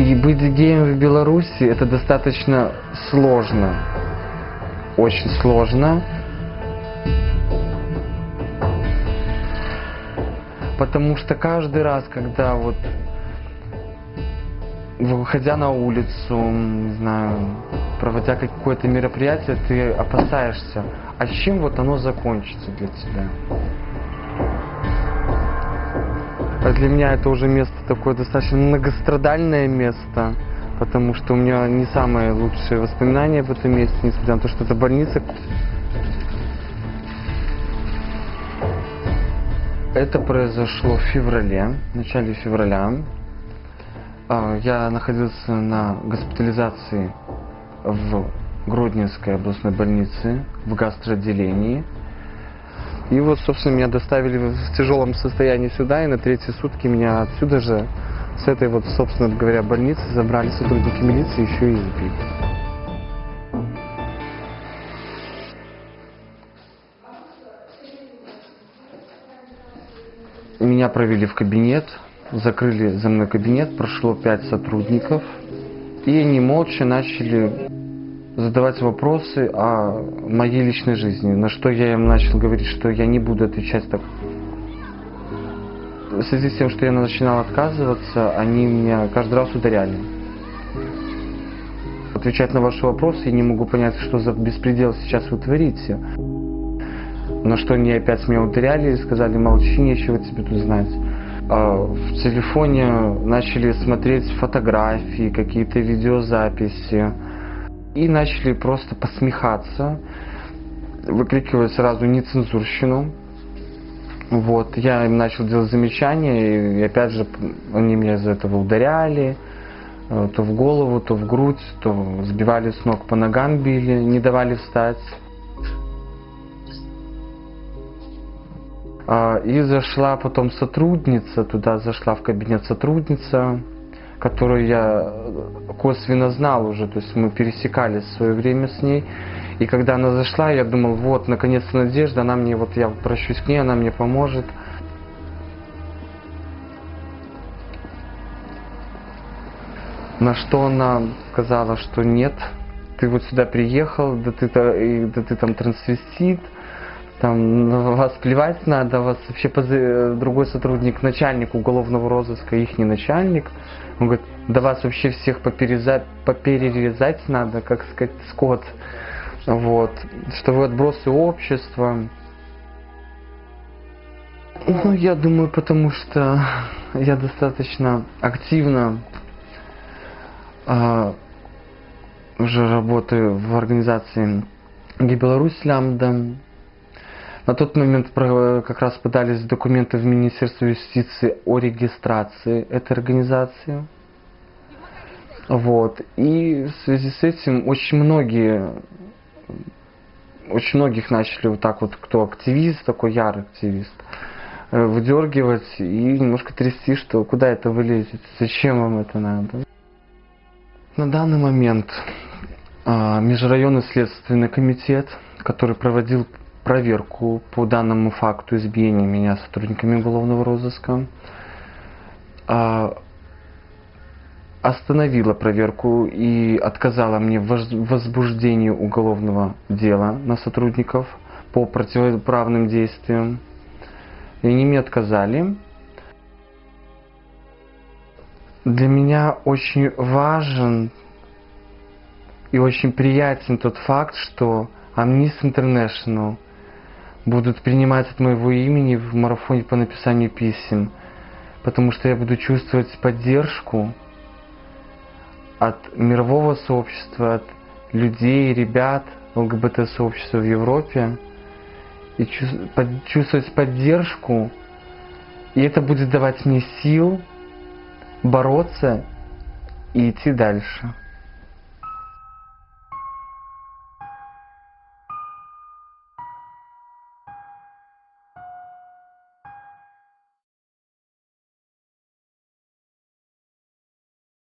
И быть геем в Беларуси это достаточно сложно. Очень сложно. Потому что каждый раз, когда вот, выходя на улицу, не знаю, проводя какое-то мероприятие, ты опасаешься, а чем вот оно закончится для тебя. А для меня это уже место такое достаточно многострадальное место, потому что у меня не самые лучшие воспоминания об этом месте, несмотря на то, что это больница. Это произошло в феврале, в начале февраля. Я находился на госпитализации в Гродненской областной больнице, в гастроотделении. И вот, собственно, меня доставили в тяжелом состоянии сюда, и на третьи сутки меня отсюда же, с этой вот, собственно говоря, больницы, забрали сотрудники милиции, еще и избили. Меня провели в кабинет, закрыли за мной кабинет, прошло 5 сотрудников, и они молча начали задавать вопросы о моей личной жизни, на что я им начал говорить, что я не буду отвечать так. В связи с тем, что я начинал отказываться, они меня каждый раз ударяли. Отвечать на ваши вопросы, я не могу понять, что за беспредел сейчас вы творите. На что они опять меня ударяли и сказали: молчи, нечего тебе тут знать. В телефоне начали смотреть фотографии, какие-то видеозаписи. И начали просто посмехаться, выкрикивать сразу нецензурщину. Вот. Я им начал делать замечания, и опять же они меня из-за этого ударяли. То в голову, то в грудь, то сбивали с ног, по ногам били, не давали встать. И зашла потом сотрудница, туда зашла в кабинет сотрудница, которую я косвенно знал уже, то есть мы пересекались в свое время с ней. И когда она зашла, я думал, вот, наконец-то надежда, она мне, вот я обращусь к ней, она мне поможет. На что она сказала, что нет, ты вот сюда приехал, да ты там трансвестит, там на вас плевать надо, вас вообще другой сотрудник, начальник уголовного розыска, ихний начальник, он говорит, да вас вообще всех поперерезать надо, как сказать, скот, вот, что вы отбросы общества. Ну, я думаю, потому что я достаточно активно уже работаю в организации «Беларусь Лямбда». На тот момент как раз подались документы в Министерство юстиции о регистрации этой организации. Вот. И в связи с этим очень многих начали вот так вот, кто активист, такой ярый активист, выдергивать и немножко трясти, что куда это вы лезете, зачем вам это надо. На данный момент Межрайонный следственный комитет, который проводил проверку по данному факту избиения меня сотрудниками уголовного розыска, остановила проверку и отказала мне в возбуждении уголовного дела на сотрудников по противоправным действиям. И они мне отказали. Для меня очень важен и очень приятен тот факт, что Amnesty International будут принимать от моего имени в марафоне по написанию писем, потому что я буду чувствовать поддержку от мирового сообщества, от людей, ребят ЛГБТ-сообщества в Европе, и чувствовать поддержку, и это будет давать мне сил бороться и идти дальше.